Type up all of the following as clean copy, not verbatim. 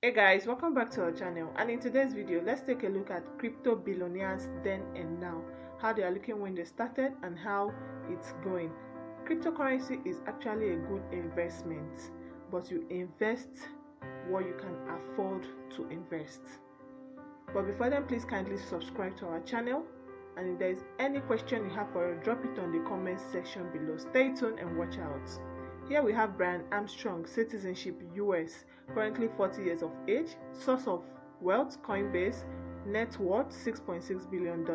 Hey guys, welcome back to our channel, and in today's video let's take a look at crypto billionaires then and now, how they are looking when they started and how it's going. Cryptocurrency is actually a good investment, but you invest what you can afford to invest. But before then, please kindly subscribe to our channel, and if there is any question you have for us, drop it on the comment section below. Stay tuned and watch out. Here we have Brian Armstrong, citizenship US, currently 40 years of age, source of wealth Coinbase, net worth $6.6 billion.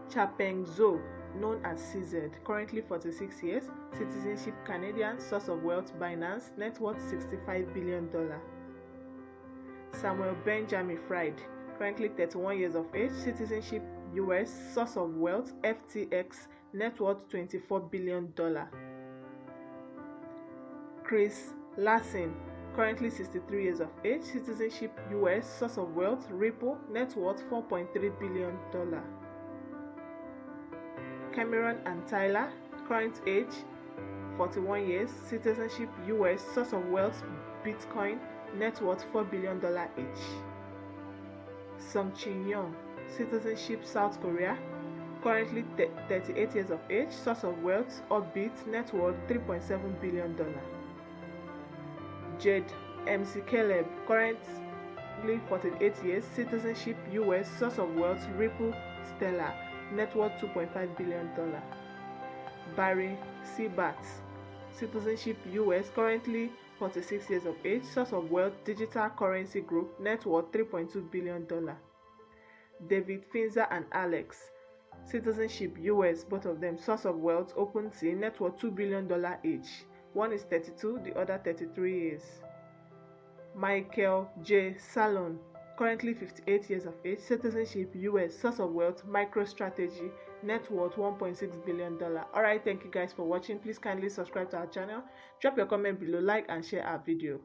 Chapeng Zhou, known as CZ, currently 46 years, citizenship Canadian, source of wealth Binance, net worth $65 billion. Samuel Benjamin Fried, currently 31 years of age, citizenship US, source of wealth FTX, net worth $24 billion. Chris Larsen, currently 63 years of age, citizenship US, source of wealth Ripple, net worth $4.3 billion. Cameron and Tyler, current age 41 years, citizenship US, source of wealth Bitcoin, net worth $4 billion each. Sung Chin Young, citizenship South Korea, currently 38 years of age, source of wealth Orbit, net worth $3.7 billion. Jade MC Caleb, currently 48 years, citizenship US, source of wealth Ripple Stellar, net worth $2.5 billion. Barry C. Batts, citizenship US, currently 46 years of age, source of wealth Digital Currency Group, net worth $3.2 billion. David Finzer and Alex, citizenship US, both of them, source of wealth OpenSea, net worth $2 billion each. One is 32, the other 33 years. Michael J. Salon, currently 58 years of age, citizenship US, source of wealth MicroStrategy, net worth $1.6 billion. Alright, thank you guys for watching. Please kindly subscribe to our channel, drop your comment below, like and share our video.